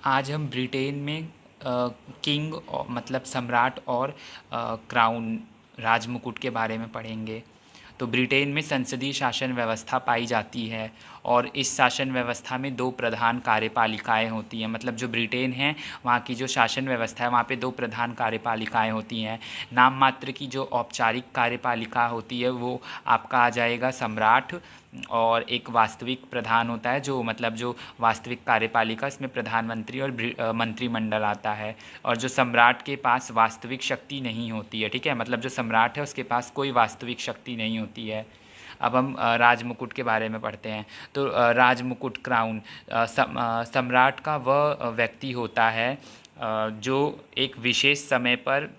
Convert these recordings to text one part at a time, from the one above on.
आज हम ब्रिटेन में किंग मतलब सम्राट और क्राउन राजमुकुट के बारे में पढ़ेंगे। तो ब्रिटेन में संसदीय शासन व्यवस्था पाई जाती है और इस शासन व्यवस्था में दो प्रधान कार्यपालिकाएं होती हैं। मतलब जो ब्रिटेन है वहाँ की जो शासन व्यवस्था है वहाँ पे दो प्रधान कार्यपालिकाएं होती हैं। नाम मात्र की जो औपचारिक कार्यपालिका होती है वो आपका आ जाएगा सम्राट, और एक वास्तविक प्रधान होता है जो मतलब जो वास्तविक कार्यपालिका, इसमें प्रधानमंत्री और मंत्रिमंडल आता है। और जो सम्राट के पास वास्तविक शक्ति नहीं होती है, ठीक है, मतलब जो सम्राट है उसके पास कोई वास्तविक शक्ति नहीं होती है। अब हम राजमुकुट के बारे में पढ़ते हैं। तो राजमुकुट क्राउन सम्राट का वह व्यक्ति होता है जो एक विशेष समय पर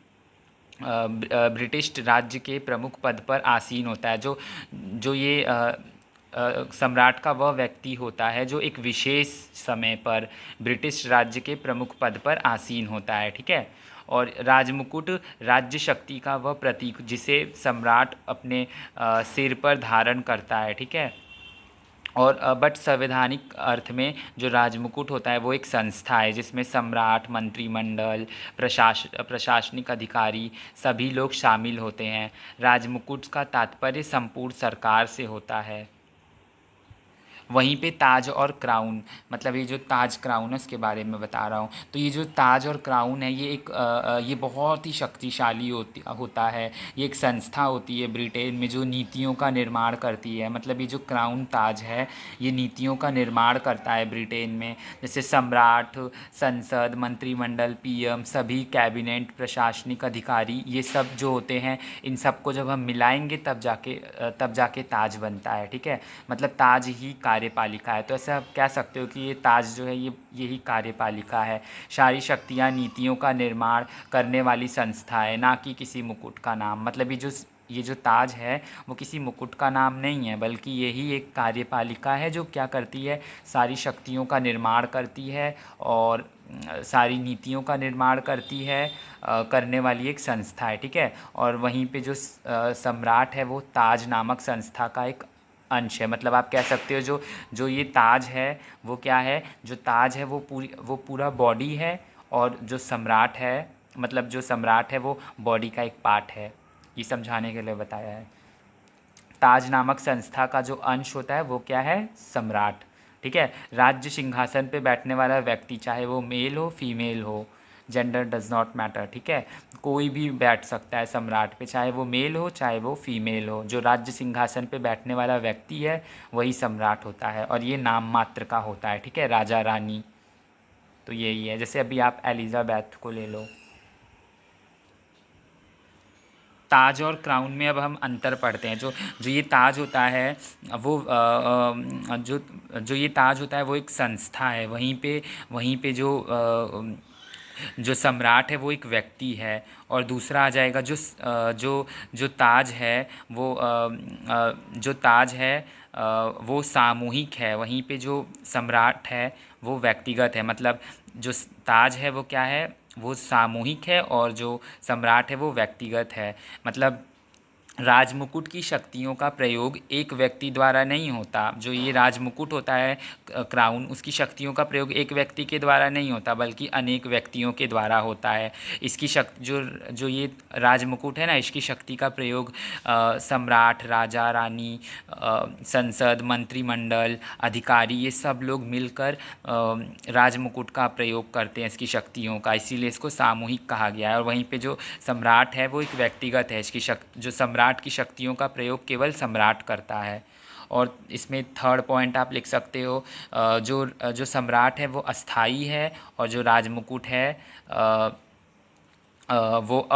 ब्रिटिश राज्य के प्रमुख पद पर आसीन होता है। जो जो ये सम्राट का वह व्यक्ति होता है जो एक विशेष समय पर ब्रिटिश राज्य के प्रमुख पद पर आसीन होता है, ठीक है। और राजमुकुट राज्य शक्ति का वह प्रतीक जिसे सम्राट अपने सिर पर धारण करता है, ठीक है। और बट संवैधानिक अर्थ में जो राजमुकुट होता है वो एक संस्था है जिसमें सम्राट, मंत्रिमंडल, प्रशासनिक अधिकारी सभी लोग शामिल होते हैं। राजमुकुट का तात्पर्य संपूर्ण सरकार से होता है। वहीं पे ताज और क्राउन, मतलब ये जो ताज क्राउन है उसके बारे में बता रहा हूँ। तो ये जो ताज और क्राउन है ये ये बहुत ही शक्तिशाली होता है। ये एक संस्था होती है ब्रिटेन में जो नीतियों का निर्माण करती है। मतलब ये जो क्राउन ताज है ये नीतियों का निर्माण करता है ब्रिटेन में। जैसे सम्राट, संसद, मंत्रिमंडल, पीएम, सभी कैबिनेट, प्रशासनिक अधिकारी, ये सब जो होते हैं इन सबको जब हम मिलाएंगे तब जाके ताज बनता है, ठीक है। मतलब ताज ही कार्यपालिका है। तो ऐसे आप कह सकते हो कि ये ताज जो है ये यही कार्यपालिका है। सारी शक्तियाँ नीतियों का निर्माण करने वाली संस्था है, ना कि किसी मुकुट का नाम। मतलब ये जो ताज है वो किसी मुकुट का नाम नहीं है बल्कि यही एक कार्यपालिका है जो क्या करती है, सारी शक्तियों का निर्माण करती है और सारी नीतियों का निर्माण करती है, करने वाली एक संस्था है, ठीक है। और वहीं पे जो सम्राट है वो ताज नामक संस्था का एक अंश है। मतलब आप कह सकते हो जो जो ये ताज है वो क्या है, जो ताज है वो पूरा बॉडी है, और जो सम्राट है मतलब जो सम्राट है वो बॉडी का एक पार्ट है। ये समझाने के लिए बताया है। ताज नामक संस्था का जो अंश होता है वो क्या है, सम्राट, ठीक है। राज्य सिंहासन पे बैठने वाला व्यक्ति चाहे वो मेल हो फीमेल हो, जेंडर डज नॉट मैटर, ठीक है, कोई भी बैठ सकता है सम्राट पे, चाहे वो मेल हो चाहे वो फीमेल हो। जो राज्य सिंहासन पे बैठने वाला व्यक्ति है वही सम्राट होता है और ये नाम मात्र का होता है, ठीक है, राजा रानी। तो यही है। जैसे अभी आप एलिजाबेथ को ले लो। ताज और क्राउन में अब हम अंतर पढ़ते हैं। जो जो ये ताज होता है वो जो जो ये ताज होता है वो एक संस्था है। वहीं पे जो सम्राट है वो एक व्यक्ति है। और दूसरा आ जाएगा जो जो ताज है वो जो ताज है वो सामूहिक है। वहीं पे जो सम्राट है वो व्यक्तिगत है। मतलब जो ताज है वो क्या है, वो सामूहिक है, और जो सम्राट है वो व्यक्तिगत है। मतलब राजमुकुट की शक्तियों का प्रयोग एक व्यक्ति द्वारा नहीं होता। जो ये राजमुकुट होता है क्राउन, उसकी शक्तियों का प्रयोग एक व्यक्ति के द्वारा नहीं होता बल्कि अनेक व्यक्तियों के द्वारा होता है। इसकी शक्ति जो जो ये राजमुकुट है ना, इसकी शक्ति का प्रयोग सम्राट, राजा रानी, संसद, मंत्रिमंडल, अधिकारी, ये सब लोग मिलकर राजमुकुट का प्रयोग करते हैं इसकी शक्तियों का, इसीलिए इसको सामूहिक कहा गया है। और वहीं पे जो सम्राट है वो एक व्यक्तिगत है। जो सम्राट की शक्तियों का प्रयोग केवल सम्राट करता है। और इसमें थर्ड पॉइंट आप लिख सकते हो, जो जो सम्राट है वो अस्थाई है, और जो राजमुकुट है वो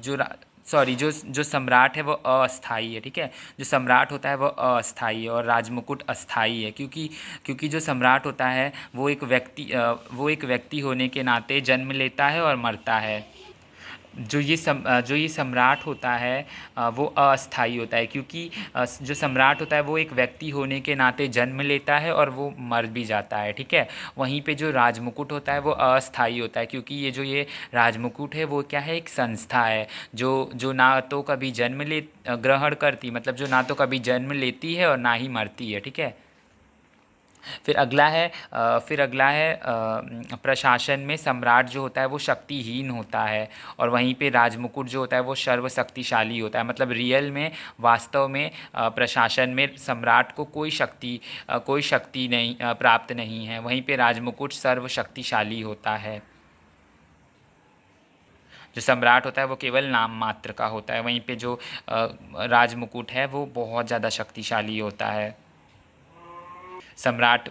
जो सॉरी जो जो सम्राट है वो अस्थाई है, ठीक है। जो सम्राट होता है वो अस्थाई है और राजमुकुट अस्थाई है, क्योंकि क्योंकि जो सम्राट होता है वो एक व्यक्ति होने के नाते जन्म लेता है और मरता है। जो ये सम्राट होता है वो अस्थाई होता है, क्योंकि जो सम्राट होता है वो एक व्यक्ति होने के नाते जन्म लेता है और वो मर भी जाता है, ठीक है। वहीं पे जो राजमुकुट होता है वो अस्थाई होता है, क्योंकि ये राजमुकुट है वो क्या है, एक संस्था है जो जो ना तो कभी ग्रहण करती, मतलब जो ना तो कभी जन्म लेती है और ना ही मरती है, ठीक है। फिर अगला है प्रशासन में सम्राट जो होता है वो शक्तिहीन होता है, और वहीं पे राजमुकुट जो होता है वो सर्वशक्तिशाली होता है। मतलब रियल में, वास्तव में प्रशासन में सम्राट को कोई शक्ति नहीं प्राप्त नहीं है, वहीं पे राजमुकुट सर्वशक्तिशाली होता है। जो सम्राट होता है वो केवल नाम मात्र का होता है, वहीं पे जो राजमुकुट है वो बहुत ज़्यादा शक्तिशाली होता है। सम्राट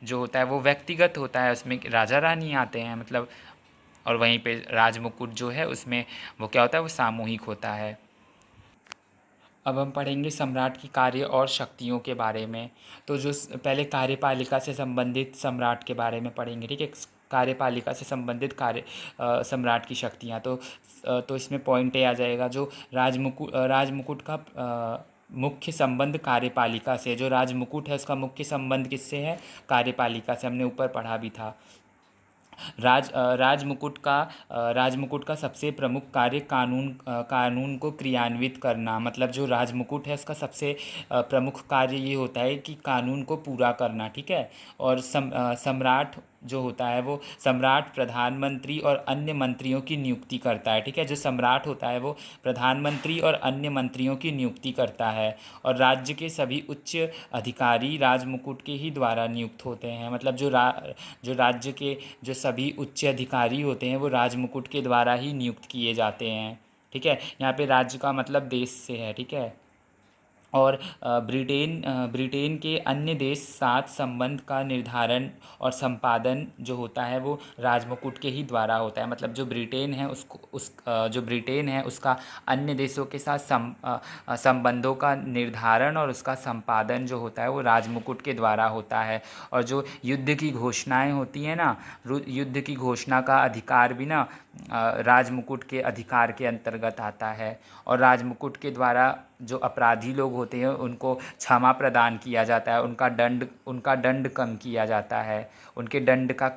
जो होता है वो व्यक्तिगत होता है, उसमें राजा रानी आते हैं मतलब, और वहीं पे राजमुकुट जो है उसमें वो क्या होता है, वो सामूहिक होता है। अब हम पढ़ेंगे सम्राट की कार्य और शक्तियों के बारे में। तो पहले कार्यपालिका से संबंधित सम्राट के बारे में पढ़ेंगे, ठीक है। कार्यपालिका से संबंधित सम्राट की शक्तियाँ, तो इसमें पॉइंट ए आ जाएगा, जो राजमुकुट का मुख्य संबंध कार्यपालिका से। जो राजमुकुट है उसका मुख्य संबंध किससे है? कार्यपालिका से, हमने ऊपर पढ़ा भी था। राजमुकुट का सबसे प्रमुख कार्य कानून को क्रियान्वित करना। मतलब जो राजमुकुट है उसका सबसे प्रमुख कार्य ये होता है कि कानून को पूरा करना, ठीक है। और सम्राट जो होता है वो सम्राट प्रधानमंत्री और अन्य मंत्रियों की नियुक्ति करता है, ठीक है। जो सम्राट होता है वो प्रधानमंत्री और अन्य मंत्रियों की नियुक्ति करता है, और राज्य के सभी उच्च अधिकारी राजमुकुट के ही द्वारा नियुक्त होते हैं। मतलब जो राज्य के जो सभी उच्च अधिकारी होते हैं वो राजमुकुट के द्वारा ही नियुक्त किए जाते हैं, ठीक है। यहाँ पे राज्य का मतलब देश से है, ठीक है। और ब्रिटेन के अन्य देश साथ संबंध का निर्धारण और संपादन जो होता है वो राजमुकुट के ही द्वारा होता है। मतलब जो ब्रिटेन है जो ब्रिटेन है उसका अन्य देशों के साथ संबंधों का निर्धारण और उसका संपादन जो होता है वो राजमुकुट के द्वारा होता है। और जो युद्ध की घोषणाएं होती हैं ना, युद्ध की घोषणा का अधिकार भी ना राजमुकुट के अधिकार के अंतर्गत आता है। और राजमुकुट के द्वारा जो अपराधी लोग होते हैं उनको क्षमा प्रदान किया जाता है, उनका दंड कम किया जाता है, उनके दंड का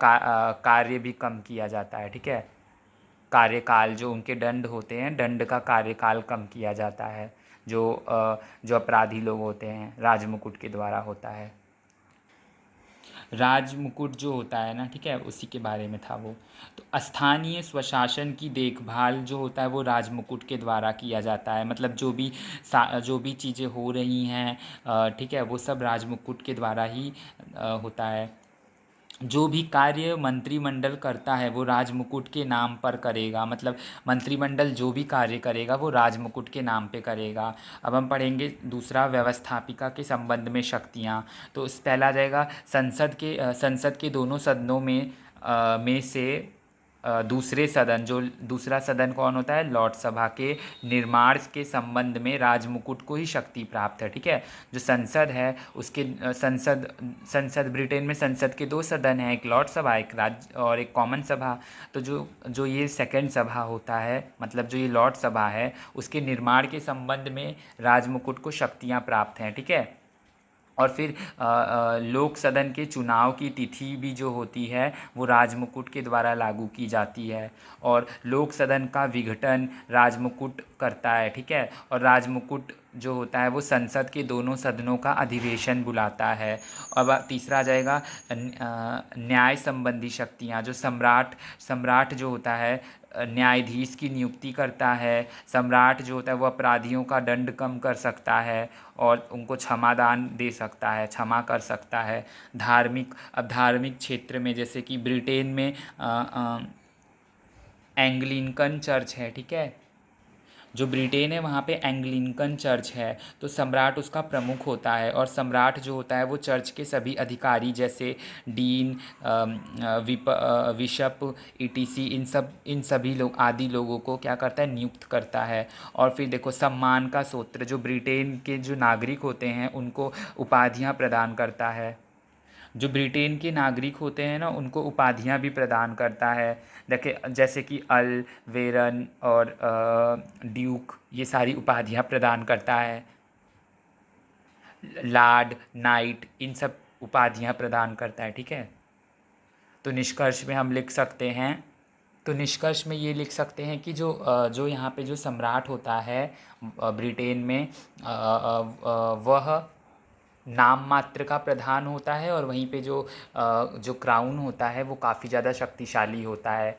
कार्य भी कम किया जाता है, ठीक है। कार्यकाल, जो उनके दंड होते हैं, दंड का कार्यकाल कम किया जाता है, जो अपराधी लोग होते हैं राजमुकुट के द्वारा होता है। राजमुकुट जो होता है ना, ठीक है, उसी के बारे में था वो। तो स्थानीय स्वशासन की देखभाल जो होता है वो राजमुकुट के द्वारा किया जाता है। मतलब जो भी चीज़ें हो रही हैं, ठीक है, वो सब राजमुकुट के द्वारा ही होता है। जो भी कार्य मंत्रिमंडल करता है वो राजमुकुट के नाम पर करेगा। मतलब मंत्रिमंडल जो भी कार्य करेगा वो राजमुकुट के नाम पे करेगा। अब हम पढ़ेंगे दूसरा, व्यवस्थापिका के संबंध में शक्तियाँ। तो पहला आ जाएगा संसद के दोनों सदनों में से दूसरा सदन कौन होता है? लॉर्ड सभा के निर्माण के संबंध में राजमुकुट को ही शक्ति प्राप्त है, ठीक है। जो संसद है उसके संसद ब्रिटेन में संसद के दो सदन हैं, एक लॉर्ड सभा, एक राज्य और एक कॉमन सभा। तो जो ये सेकंड सभा होता है, मतलब जो ये लॉर्ड सभा है, उसके निर्माण के संबंध में राजमुकुट को शक्तियाँ प्राप्त हैं, ठीक है। और फिर लोक सदन के चुनाव की तिथि भी जो होती है वो राजमुकुट के द्वारा लागू की जाती है, और लोक सदन का विघटन राजमुकुट करता है, ठीक है। और राजमुकुट जो होता है वो संसद के दोनों सदनों का अधिवेशन बुलाता है। अब तीसरा आ जाएगा न्याय संबंधी शक्तियाँ। जो सम्राट जो होता है न्यायाधीश की नियुक्ति करता है। सम्राट जो होता है वो अपराधियों का दंड कम कर सकता है और उनको क्षमादान दे सकता है, क्षमा कर सकता है। धार्मिक क्षेत्र में जैसे कि ब्रिटेन में एंग्लिकन चर्च है, ठीक है। जो ब्रिटेन है वहाँ पे एंग्लिकन चर्च है, तो सम्राट उसका प्रमुख होता है। और सम्राट जो होता है वो चर्च के सभी अधिकारी जैसे डीन, बिशप, ईटीसी, इन सभी लोगों को क्या करता है? नियुक्त करता है। और फिर देखो सम्मान का सूत्र, जो ब्रिटेन के जो नागरिक होते हैं उनको उपाधियाँ प्रदान करता है। जो ब्रिटेन के नागरिक होते हैं ना उनको उपाधियाँ भी प्रदान करता है। देखिए जैसे कि वेरन और ड्यूक, ये सारी उपाधियाँ प्रदान करता है। लॉर्ड, नाइट, इन सब उपाधियाँ प्रदान करता है, ठीक है। तो निष्कर्ष में हम लिख सकते हैं तो निष्कर्ष में ये लिख सकते हैं कि जो यहाँ पे जो सम्राट होता है ब्रिटेन में, वह नाम मात्र का प्रधान होता है और वहीं पे जो जो क्राउन होता है वो काफ़ी ज़्यादा शक्तिशाली होता है।